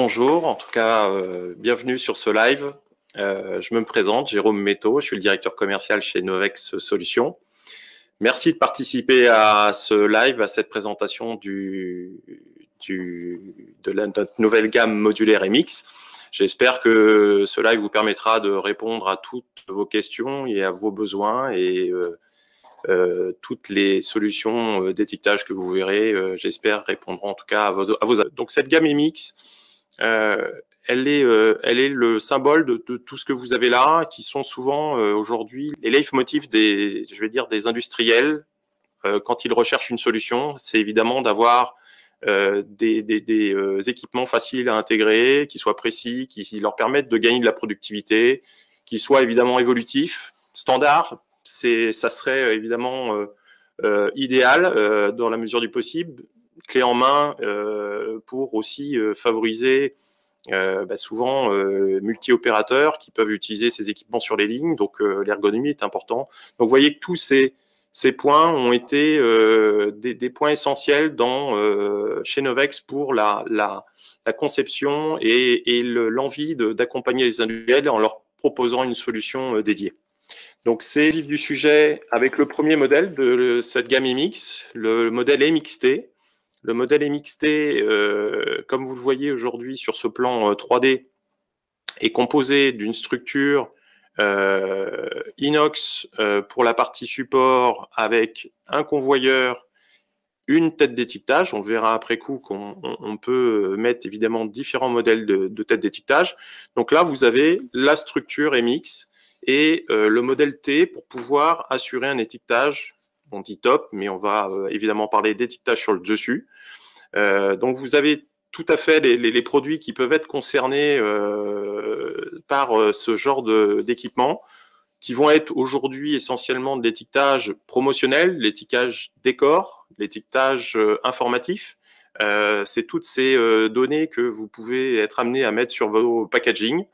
Bonjour, en tout cas, bienvenue sur ce live. Je me présente, Jérôme Métaux, je suis le directeur commercial chez Novex Solutions. Merci de participer à ce live, à cette présentation notre nouvelle gamme modulaire MX. J'espère que ce live vous permettra de répondre à toutes vos questions et à vos besoins et toutes les solutions d'étiquetage que vous verrez, j'espère, répondront en tout cas à vos. Donc cette gamme MX, elle est le symbole de tout ce que vous avez là, qui sont souvent aujourd'hui les leitmotifs des industriels quand ils recherchent une solution. C'est évidemment d'avoir des équipements faciles à intégrer, qui soient précis, qui leur permettent de gagner de la productivité, qui soient évidemment évolutifs, standards. Ça serait évidemment idéal dans la mesure du possible, clé en main pour aussi favoriser souvent multi-opérateurs qui peuvent utiliser ces équipements sur les lignes. Donc l'ergonomie est important. Donc vous voyez que tous ces points ont été des points essentiels chez Novex pour la conception et l'envie d'accompagner les industriels en leur proposant une solution dédiée. Donc c'est le vif du sujet avec le premier modèle de cette gamme MX, le modèle MXT. Le modèle MXT, comme vous le voyez aujourd'hui sur ce plan 3D, est composé d'une structure inox pour la partie support avec un convoyeur, une tête d'étiquetage. On verra après coup qu'on peut mettre évidemment différents modèles de tête d'étiquetage. Donc là, vous avez la structure MX et le modèle T pour pouvoir assurer un étiquetage. On dit top, mais on va évidemment parler d'étiquetage sur le dessus. Donc vous avez tout à fait les produits qui peuvent être concernés par ce genre d'équipement, qui vont être aujourd'hui essentiellement de l'étiquetage promotionnel, l'étiquetage décor, l'étiquetage informatif. C'est toutes ces données que vous pouvez être amené à mettre sur vos packaging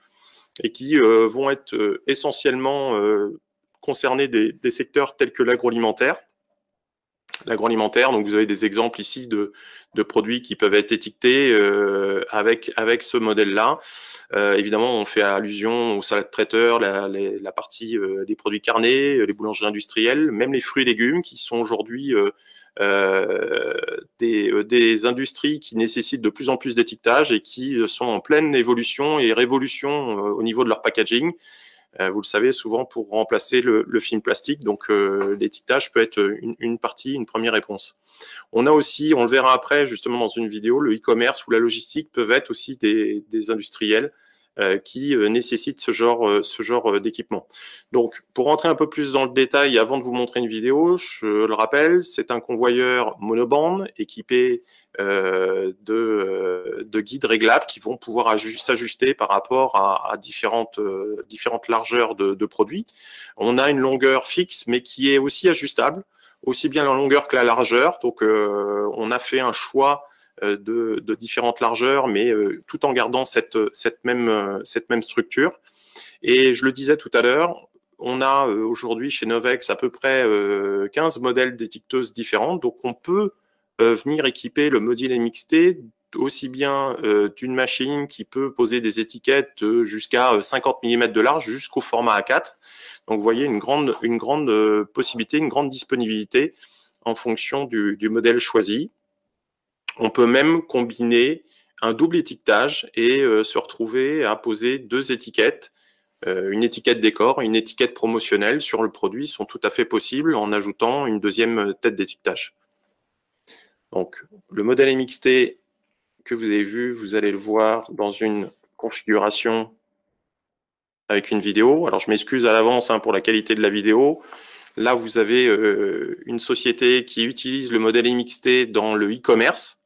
et qui vont être essentiellement concernés des secteurs tels que l'agroalimentaire. L'agroalimentaire, donc vous avez des exemples ici de produits qui peuvent être étiquetés avec ce modèle-là. Évidemment, on fait allusion aux salades traiteurs, la partie des produits carnés, les boulangeries industrielles, même les fruits et légumes qui sont aujourd'hui des industries qui nécessitent de plus en plus d'étiquetage et qui sont en pleine évolution et révolution au niveau de leur packaging. Vous le savez, souvent pour remplacer le film plastique. Donc, l'étiquetage peut être une première réponse. On a aussi, on le verra après justement dans une vidéo, le e-commerce ou la logistique peuvent être aussi des industriels qui nécessitent ce genre d'équipement. Donc, pour rentrer un peu plus dans le détail, avant de vous montrer une vidéo, je le rappelle, c'est un convoyeur monobande équipé de guides réglables qui vont pouvoir s'ajuster par rapport à différentes largeurs de produits. On a une longueur fixe, mais qui est aussi ajustable, aussi bien la longueur que la largeur. Donc, on a fait un choix de différentes largeurs, mais tout en gardant cette même structure. Et je le disais tout à l'heure, on a aujourd'hui chez Novex à peu près 15 modèles d'étiqueteuses différentes. Donc, on peut venir équiper le module MXT aussi bien d'une machine qui peut poser des étiquettes jusqu'à 50 mm de large jusqu'au format A4. Donc, vous voyez une grande possibilité, une grande disponibilité en fonction du modèle choisi. On peut même combiner un double étiquetage et se retrouver à poser deux étiquettes, une étiquette décor et une étiquette promotionnelle sur le produit sont tout à fait possibles en ajoutant une deuxième tête d'étiquetage. Donc, le modèle MXT que vous avez vu, vous allez le voir dans une configuration avec une vidéo. Alors, je m'excuse à l'avance pour la qualité de la vidéo. Là, vous avez une société qui utilise le modèle MXT dans le e-commerce.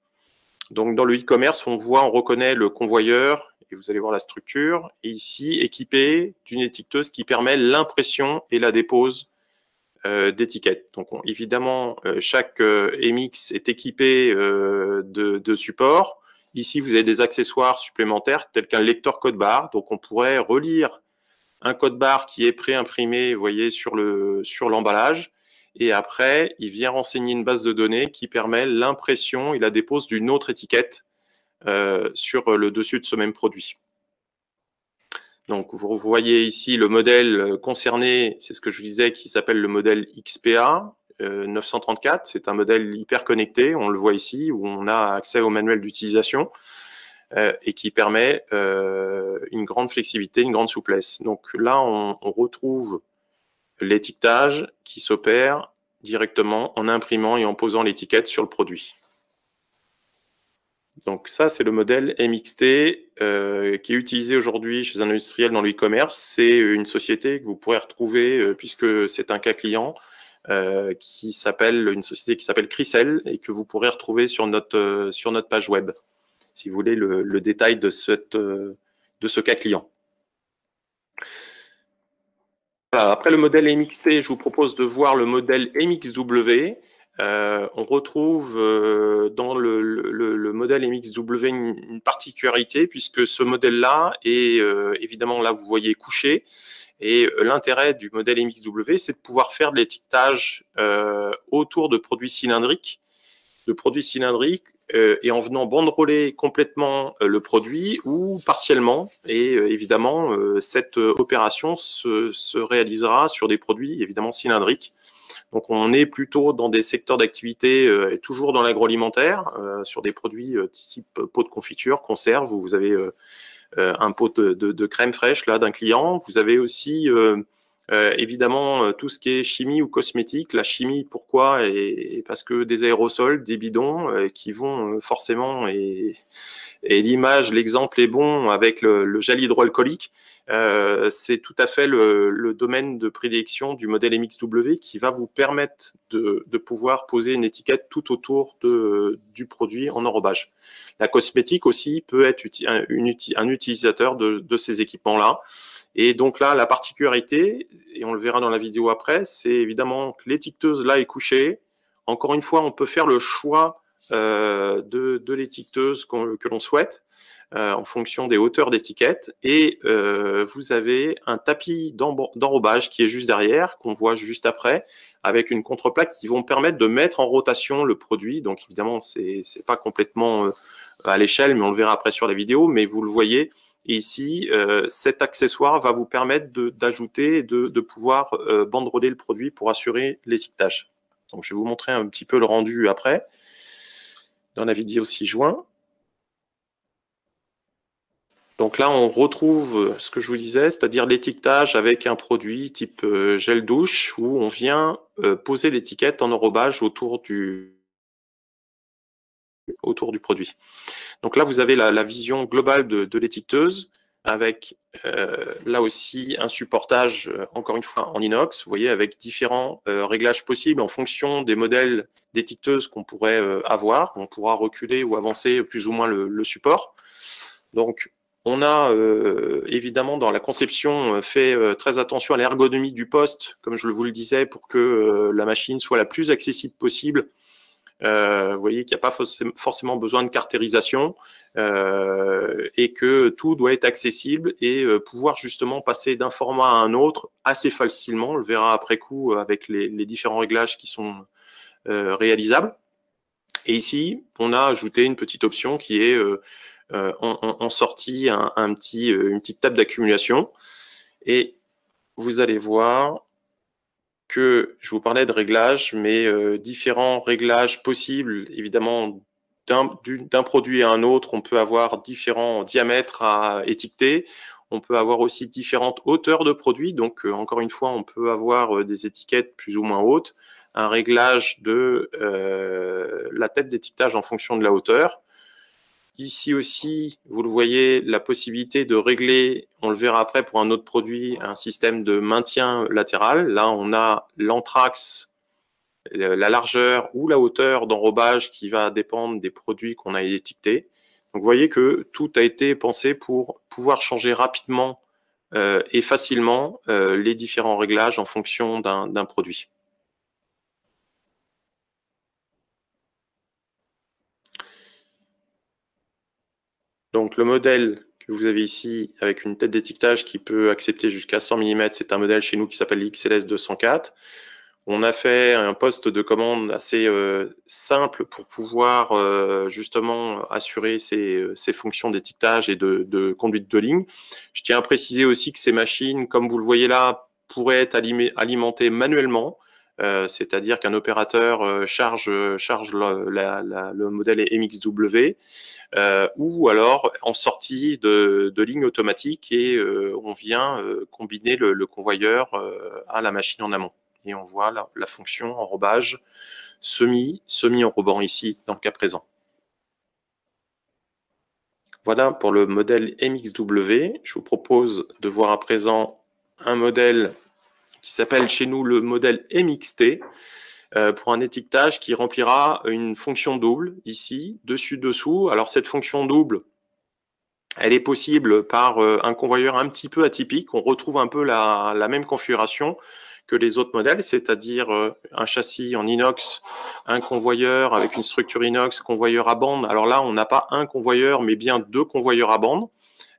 Donc, dans le e-commerce, on reconnaît le convoyeur et vous allez voir la structure. Et ici, équipé d'une étiqueteuse qui permet l'impression et la dépose d'étiquettes. Donc, évidemment, chaque MX est équipé de supports. Ici, vous avez des accessoires supplémentaires tels qu'un lecteur code barre. Donc, on pourrait relire un code barre qui est pré-imprimé, vous voyez, sur l'emballage. Et après, il vient renseigner une base de données qui permet l'impression et la dépose d'une autre étiquette sur le dessus de ce même produit. Donc, vous voyez ici le modèle concerné, c'est ce que je vous disais, qui s'appelle le modèle XPA 934. C'est un modèle hyper connecté, on le voit ici, où on a accès au manuel d'utilisation et qui permet une grande flexibilité, une grande souplesse. Donc là, on retrouve l'étiquetage qui s'opère directement en imprimant et en posant l'étiquette sur le produit. Donc ça, c'est le modèle MXT qui est utilisé aujourd'hui chez un industriel dans le e-commerce. C'est une société que vous pourrez retrouver, puisque c'est un cas client, qui s'appelle une société qui s'appelle Chrysel et que vous pourrez retrouver sur notre page web, si vous voulez le détail de ce cas client. Voilà, après le modèle MXT, je vous propose de voir le modèle MXW. On retrouve dans le modèle MXW une particularité, puisque ce modèle-là est évidemment, là vous voyez, couché. Et l'intérêt du modèle MXW, c'est de pouvoir faire de l'étiquetage autour de produits cylindriques, et en venant banderoler complètement le produit ou partiellement. Et évidemment, cette opération se réalisera sur des produits évidemment cylindriques. Donc, on est plutôt dans des secteurs d'activité, toujours dans l'agroalimentaire, sur des produits type pot de confiture, conserve, où vous avez un pot de crème fraîche là d'un client. Vous avez aussi évidemment tout ce qui est chimie ou cosmétique. La chimie, pourquoi? Et parce que des aérosols, des bidons qui vont forcément, et l'image, l'exemple est bon avec le gel hydroalcoolique. C'est tout à fait le domaine de prédilection du modèle MXW qui va vous permettre de pouvoir poser une étiquette tout autour du produit en enrobage. La cosmétique aussi peut être un utilisateur de ces équipements-là. Et donc là, la particularité, et on le verra dans la vidéo après, c'est évidemment que l'étiqueteuse là est couchée. Encore une fois, on peut faire le choix de l'étiqueteuse que l'on souhaite en fonction des hauteurs d'étiquette. Et vous avez un tapis d'enrobage qui est juste derrière, qu'on voit juste après, avec une contreplaque qui vont permettre de mettre en rotation le produit. Donc évidemment, c'est pas complètement à l'échelle, mais on le verra après sur la vidéo, mais vous le voyez. Et ici, cet accessoire va vous permettre d'ajouter et de pouvoir banderoler le produit pour assurer l'étiquetage. Donc, je vais vous montrer un petit peu le rendu après, dans la vidéo ci-joint. Donc là, on retrouve ce que je vous disais, c'est-à-dire l'étiquetage avec un produit type gel douche, où on vient poser l'étiquette en enrobage autour du produit. Donc là, vous avez la vision globale de l'étiqueteuse, avec là aussi un supportage, encore une fois, en inox, vous voyez, avec différents réglages possibles en fonction des modèles d'étiqueteuse qu'on pourrait avoir. On pourra reculer ou avancer plus ou moins le support. Donc, on a évidemment dans la conception fait très attention à l'ergonomie du poste, comme je vous le disais, pour que la machine soit la plus accessible possible. Vous voyez qu'il n'y a pas forcément besoin de caractérisation et que tout doit être accessible et pouvoir justement passer d'un format à un autre assez facilement. On le verra après coup avec les différents réglages qui sont réalisables. Et ici, on a ajouté une petite option qui est en sortie une petite table d'accumulation. Et vous allez voir que je vous parlais de réglages, mais différents réglages possibles, évidemment, d'un produit à un autre. On peut avoir différents diamètres à étiqueter. On peut avoir aussi différentes hauteurs de produits. Donc, encore une fois, on peut avoir des étiquettes plus ou moins hautes, un réglage de la tête d'étiquetage en fonction de la hauteur. Ici aussi, vous le voyez, la possibilité de régler, on le verra après pour un autre produit, un système de maintien latéral. Là, on a l'anthrax, la largeur ou la hauteur d'enrobage qui va dépendre des produits qu'on a étiquetés. Donc, vous voyez que tout a été pensé pour pouvoir changer rapidement et facilement les différents réglages en fonction d'un produit. Donc, le modèle que vous avez ici, avec une tête d'étiquetage qui peut accepter jusqu'à 100 mm, c'est un modèle chez nous qui s'appelle l'XLS 204. On a fait un poste de commande assez simple pour pouvoir justement assurer ces fonctions d'étiquetage et de conduite de ligne. Je tiens à préciser aussi que ces machines, comme vous le voyez là, pourraient être alimentées manuellement. C'est-à-dire qu'un opérateur charge le modèle MXW ou alors en sortie de ligne automatique et on vient combiner le convoyeur à la machine en amont. Et on voit la fonction enrobage semi-enrobant ici dans le cas présent. Voilà pour le modèle MXW. Je vous propose de voir à présent un modèle qui s'appelle chez nous le modèle MXT pour un étiquetage qui remplira une fonction double ici, dessus-dessous. Alors cette fonction double, elle est possible par un convoyeur un petit peu atypique. On retrouve un peu la même configuration que les autres modèles, c'est-à-dire un châssis en inox, un convoyeur avec une structure inox, convoyeur à bande. Alors là, on n'a pas un convoyeur, mais bien 2 convoyeurs à bande.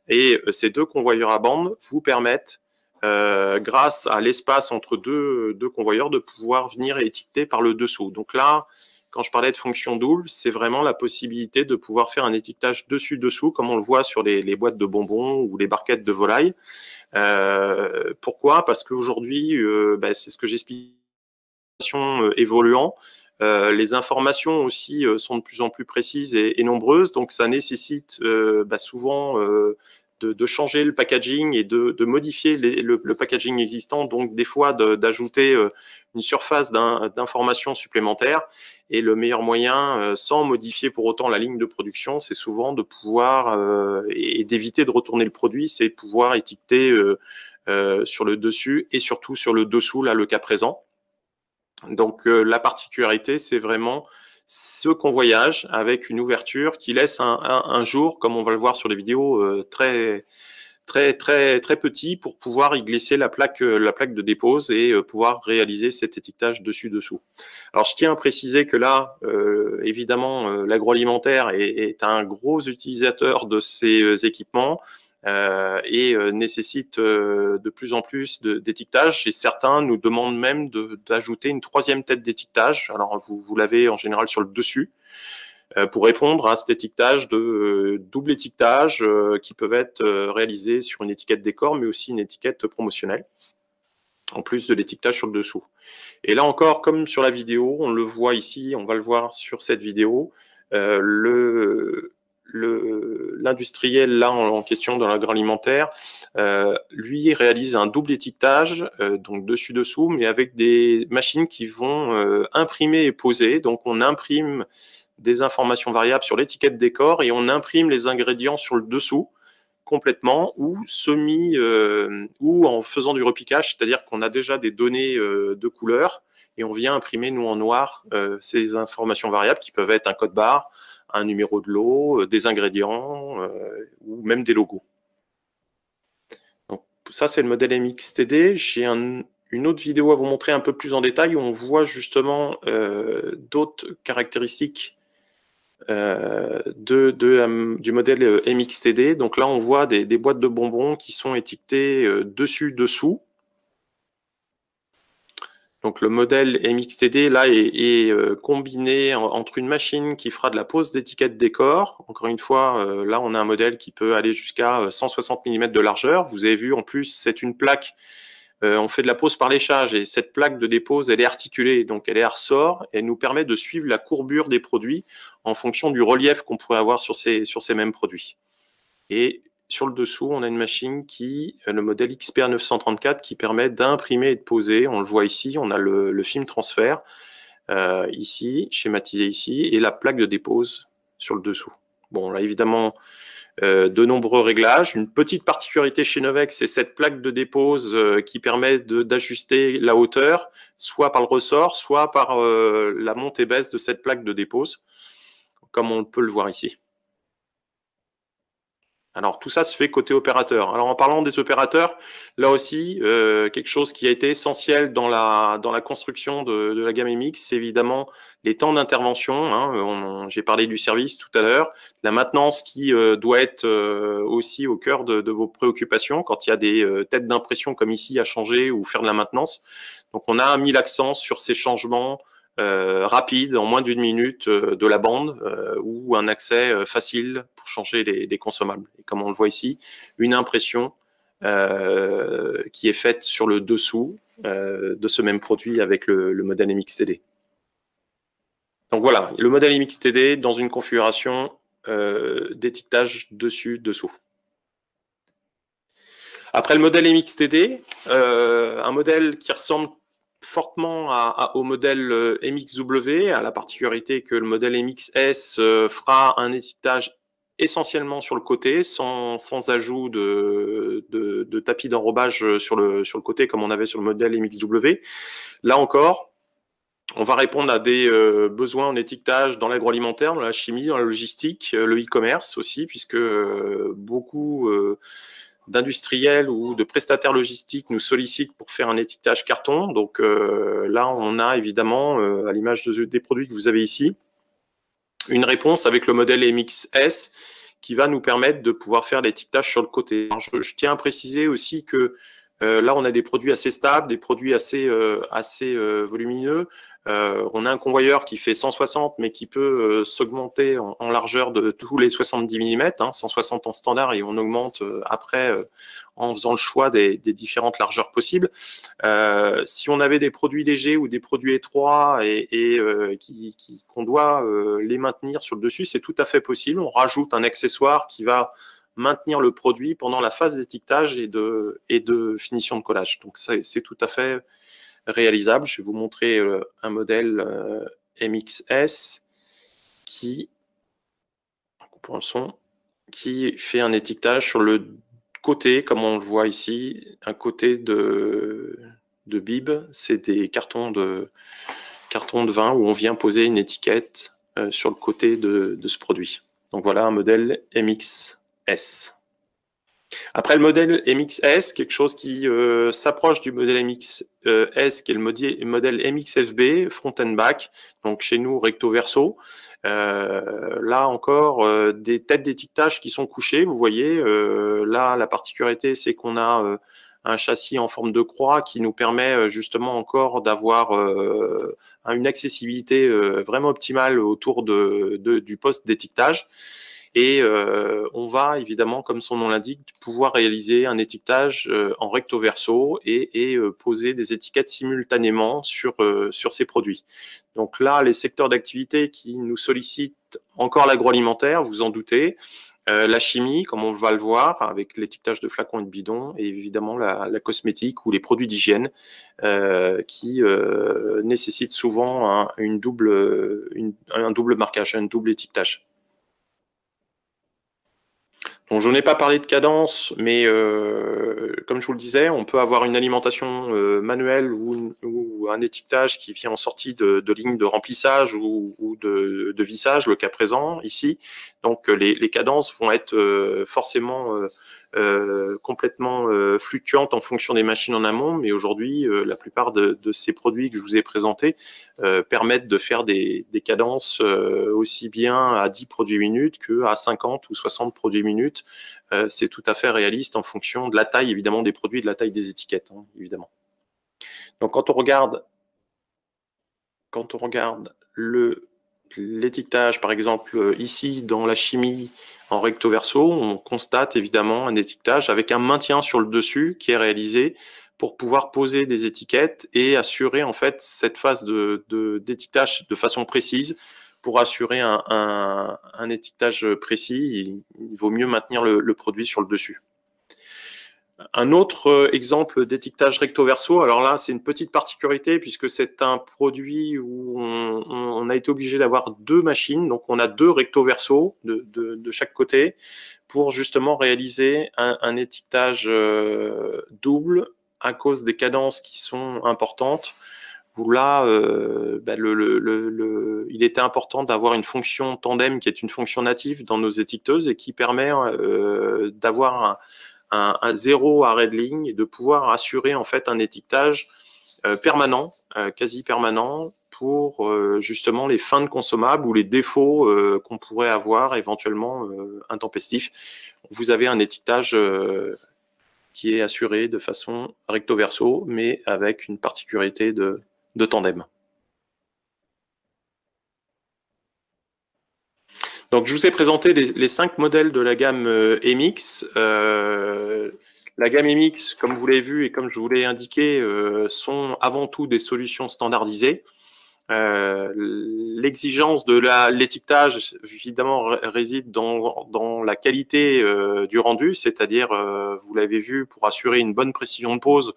Et ces 2 convoyeurs à bande vous permettent, grâce à l'espace entre deux convoyeurs, de pouvoir venir étiqueter par le dessous. Donc là, quand je parlais de fonction double, c'est vraiment la possibilité de pouvoir faire un étiquetage dessus-dessous, comme on le voit sur les boîtes de bonbons ou les barquettes de volaille. Pourquoi? Parce qu'aujourd'hui, c'est ce que j'explique, évoluant, les informations aussi sont de plus en plus précises et nombreuses, donc ça nécessite souvent de changer le packaging et de modifier le packaging existant, donc des fois d'ajouter une surface d'informations supplémentaires. Et le meilleur moyen, sans modifier pour autant la ligne de production, c'est souvent de pouvoir, et d'éviter de retourner le produit, c'est pouvoir étiqueter sur le dessus et surtout sur le dessous, là le cas présent. Donc la particularité, c'est vraiment ce convoyage avec une ouverture qui laisse un jour, comme on va le voir sur les vidéos, très petit pour pouvoir y glisser la plaque de dépose et pouvoir réaliser cet étiquetage dessus-dessous. Alors je tiens à préciser que là, évidemment, l'agroalimentaire est un gros utilisateur de ces équipements. Et nécessite de plus en plus d'étiquetage. Et certains nous demandent même d'ajouter une 3e tête d'étiquetage. Alors, vous l'avez en général sur le dessus, pour répondre à cet étiquetage de double étiquetage qui peuvent être réalisés sur une étiquette décor, mais aussi une étiquette promotionnelle, en plus de l'étiquetage sur le dessous. Et là encore, comme sur la vidéo, on le voit ici, on va le voir sur cette vidéo, l'industriel là en question dans l'agroalimentaire, lui réalise un double étiquetage, donc dessus-dessous, mais avec des machines qui vont imprimer et poser. Donc on imprime des informations variables sur l'étiquette décor et on imprime les ingrédients sur le dessous complètement ou ou en faisant du repiquage, c'est-à-dire qu'on a déjà des données de couleurs et on vient imprimer nous en noir ces informations variables qui peuvent être un code barre, un numéro de lot, des ingrédients ou même des logos. Donc ça c'est le modèle MXTD. J'ai une autre vidéo à vous montrer un peu plus en détail où on voit justement d'autres caractéristiques du modèle MXTD. Donc là, on voit des boîtes de bonbons qui sont étiquetées dessus-dessous. Donc le modèle MXTD, là, est combiné entre une machine qui fera de la pose d'étiquette décor. Encore une fois, là, on a un modèle qui peut aller jusqu'à 160 mm de largeur. Vous avez vu, en plus, c'est une plaque. On fait de la pose par léchage et cette plaque de dépose, elle est articulée, donc elle est à ressort et nous permet de suivre la courbure des produits en fonction du relief qu'on pourrait avoir sur ces mêmes produits. Et sur le dessous, on a une machine le modèle XPR 934, qui permet d'imprimer et de poser. On le voit ici, on a le film transfert ici, schématisé ici, et la plaque de dépose sur le dessous. Bon, là, évidemment, de nombreux réglages. Une petite particularité chez Novex, c'est cette plaque de dépose qui permet d'ajuster la hauteur, soit par le ressort, soit par la montée-baisse de cette plaque de dépose, comme on peut le voir ici. Alors, tout ça se fait côté opérateur. Alors, en parlant des opérateurs, là aussi, quelque chose qui a été essentiel dans la construction de la gamme MX, c'est évidemment les temps d'intervention. Hein. J'ai parlé du service tout à l'heure. La maintenance qui doit être aussi au cœur de vos préoccupations quand il y a des têtes d'impression comme ici à changer ou faire de la maintenance. Donc, on a mis l'accent sur ces changements rapide, en moins d'une minute, de la bande ou un accès facile pour changer les consommables. Et comme on le voit ici, une impression qui est faite sur le dessous de ce même produit avec le modèle MXTD. Donc voilà, le modèle MXTD dans une configuration d'étiquetage dessus-dessous. Après le modèle MXTD, un modèle qui ressemble fortement au modèle MXW, à la particularité que le modèle MXS fera un étiquetage essentiellement sur le côté, sans ajout de tapis d'enrobage sur le côté comme on avait sur le modèle MXW. Là encore, on va répondre à des besoins en étiquetage dans l'agroalimentaire, dans la chimie, dans la logistique, le e-commerce aussi, puisque beaucoup d'industriels ou de prestataires logistiques nous sollicitent pour faire un étiquetage carton. Donc là, on a évidemment, à l'image des produits que vous avez ici, une réponse avec le modèle MXS qui va nous permettre de pouvoir faire l'étiquetage sur le côté. Alors, je tiens à préciser aussi que là, on a des produits assez stables, des produits assez volumineux. On a un convoyeur qui fait 160, mais qui peut s'augmenter en largeur de tous les 70 mm, 160 en standard, et on augmente après en faisant le choix des différentes largeurs possibles. Si on avait des produits légers ou des produits étroits et qu'on doit les maintenir sur le dessus, c'est tout à fait possible. On rajoute un accessoire qui va maintenir le produit pendant la phase d'étiquetage et de finition de collage. Donc c'est tout à fait réalisable. Je vais vous montrer un modèle MXS qui fait un étiquetage sur le côté, comme on le voit ici, un côté de bib. C'est des cartons de vin où on vient poser une étiquette sur le côté de ce produit. Donc voilà un modèle MXS. Après le modèle MXS, quelque chose qui s'approche du modèle MXS, qui est le modèle MXFB, front and back, donc chez nous recto verso. Là encore, des têtes d'étiquetage qui sont couchées, vous voyez. Là, la particularité, c'est qu'on a un châssis en forme de croix qui nous permet justement encore d'avoir une accessibilité vraiment optimale autour du poste d'étiquetage. Et on va évidemment, comme son nom l'indique, pouvoir réaliser un étiquetage en recto verso et poser des étiquettes simultanément sur ces produits. Donc là, les secteurs d'activité qui nous sollicitent, encore l'agroalimentaire, vous en doutez, la chimie, comme on va le voir, avec l'étiquetage de flacons et de bidons, et évidemment la cosmétique ou les produits d'hygiène qui nécessitent souvent un double marquage, un double étiquetage. Donc, je n'ai pas parlé de cadence, mais comme je vous le disais, on peut avoir une alimentation manuelle ou un étiquetage qui vient en sortie de ligne de remplissage ou de vissage, le cas présent ici. Donc, les cadences vont être forcément complètement fluctuantes en fonction des machines en amont, mais aujourd'hui, la plupart de ces produits que je vous ai présentés permettent de faire des cadences aussi bien à 10 produits minutes qu'à 50 ou 60 produits minutes. C'est tout à fait réaliste en fonction de la taille, évidemment, des produits et de la taille des étiquettes, évidemment. Donc, quand on regarde l'étiquetage, par exemple, ici, dans la chimie, en recto verso, on constate évidemment un étiquetage avec un maintien sur le dessus qui est réalisé pour pouvoir poser des étiquettes et assurer en fait cette phase d'étiquetage de façon précise. Pour assurer un étiquetage précis, il vaut mieux maintenir le produit sur le dessus. Un autre exemple d'étiquetage recto verso, alors là c'est une petite particularité puisque c'est un produit où on a été obligé d'avoir deux machines, donc on a deux recto verso de chaque côté pour justement réaliser un étiquetage double à cause des cadences qui sont importantes. où là, il était important d'avoir une fonction tandem qui est une fonction native dans nos étiqueteuses et qui permet d'avoir un zéro arrêt de ligne et de pouvoir assurer en fait un étiquetage permanent, quasi permanent, pour justement les fins de consommables ou les défauts qu'on pourrait avoir éventuellement intempestifs. Vous avez un étiquetage qui est assuré de façon recto-verso, mais avec une particularité de tandem. Donc, je vous ai présenté les 5 modèles de la gamme MX. La gamme MX, comme vous l'avez vu et comme je vous l'ai indiqué, sont avant tout des solutions standardisées. L'exigence de l'étiquetage, évidemment, réside dans la qualité du rendu, c'est-à-dire, vous l'avez vu, pour assurer une bonne précision de pose,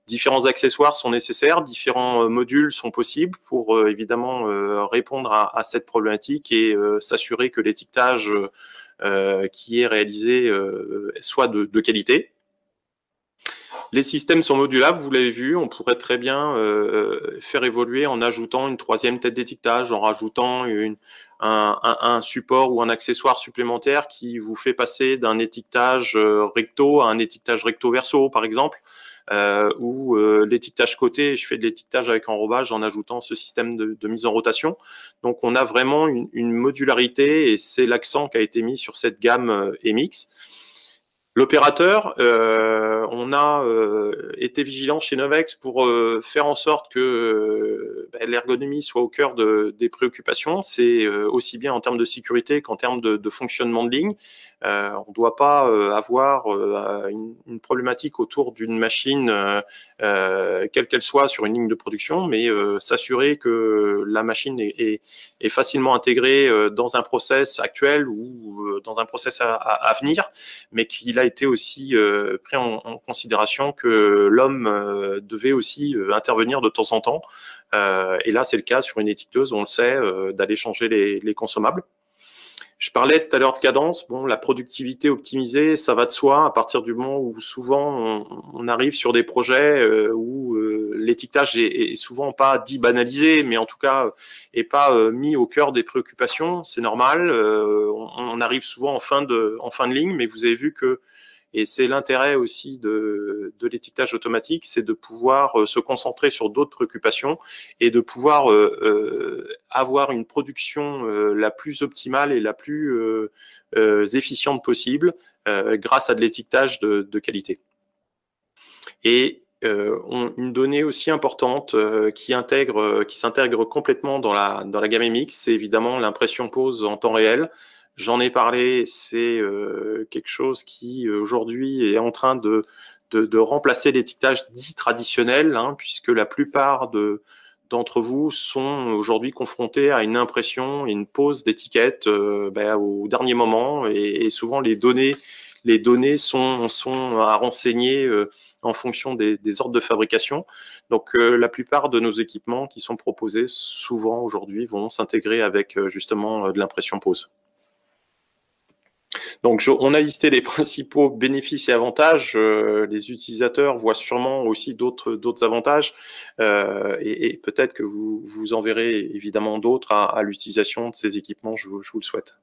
différents accessoires sont nécessaires, différents modules sont possibles pour évidemment répondre à cette problématique et s'assurer que l'étiquetage qui est réalisé soit de qualité. Les systèmes sont modulables, vous l'avez vu, on pourrait très bien faire évoluer en ajoutant une 3e tête d'étiquetage, en rajoutant un support ou un accessoire supplémentaire qui vous fait passer d'un étiquetage recto à un étiquetage recto-verso, par exemple, ou l'étiquetage côté, je fais de l'étiquetage avec enrobage en ajoutant ce système de mise en rotation. Donc, on a vraiment une modularité et c'est l'accent qui a été mis sur cette gamme MX. L'opérateur, on a été vigilant chez Novex pour faire en sorte que l'ergonomie soit au cœur des préoccupations. C'est aussi bien en termes de sécurité qu'en termes de fonctionnement de ligne. On ne doit pas avoir une problématique autour d'une machine, quelle qu'elle soit, sur une ligne de production, mais s'assurer que la machine est facilement intégrée dans un process actuel ou dans un process à venir, mais qu'il a été aussi pris en considération que l'homme devait aussi intervenir de temps en temps. Et là, c'est le cas sur une étiqueteuse, on le sait, d'aller changer les consommables. Je parlais tout à l'heure de cadence. Bon, la productivité optimisée, ça va de soi à partir du moment où souvent on arrive sur des projets où l'étiquetage est souvent pas dit banalisé, mais en tout cas est pas mis au cœur des préoccupations. C'est normal. On arrive souvent en fin de ligne, mais vous avez vu que, et c'est l'intérêt aussi de l'étiquetage automatique, c'est de pouvoir se concentrer sur d'autres préoccupations et de pouvoir avoir une production la plus optimale et la plus efficiente possible grâce à de l'étiquetage de qualité. Et une donnée aussi importante qui s'intègre complètement dans la gamme MX, c'est évidemment l'impression pose en temps réel. J'en ai parlé, c'est quelque chose qui aujourd'hui est en train de remplacer l'étiquetage dit traditionnel, hein, puisque la plupart d'entre vous sont aujourd'hui confrontés à une impression et une pose d'étiquette au dernier moment, et souvent les données sont à renseigner en fonction des ordres de fabrication. Donc la plupart de nos équipements qui sont proposés souvent aujourd'hui vont s'intégrer avec justement de l'impression pose. Donc, on a listé les principaux bénéfices et avantages. Les utilisateurs voient sûrement aussi d'autres avantages et peut-être que vous en verrez évidemment d'autres à l'utilisation de ces équipements. Je vous le souhaite.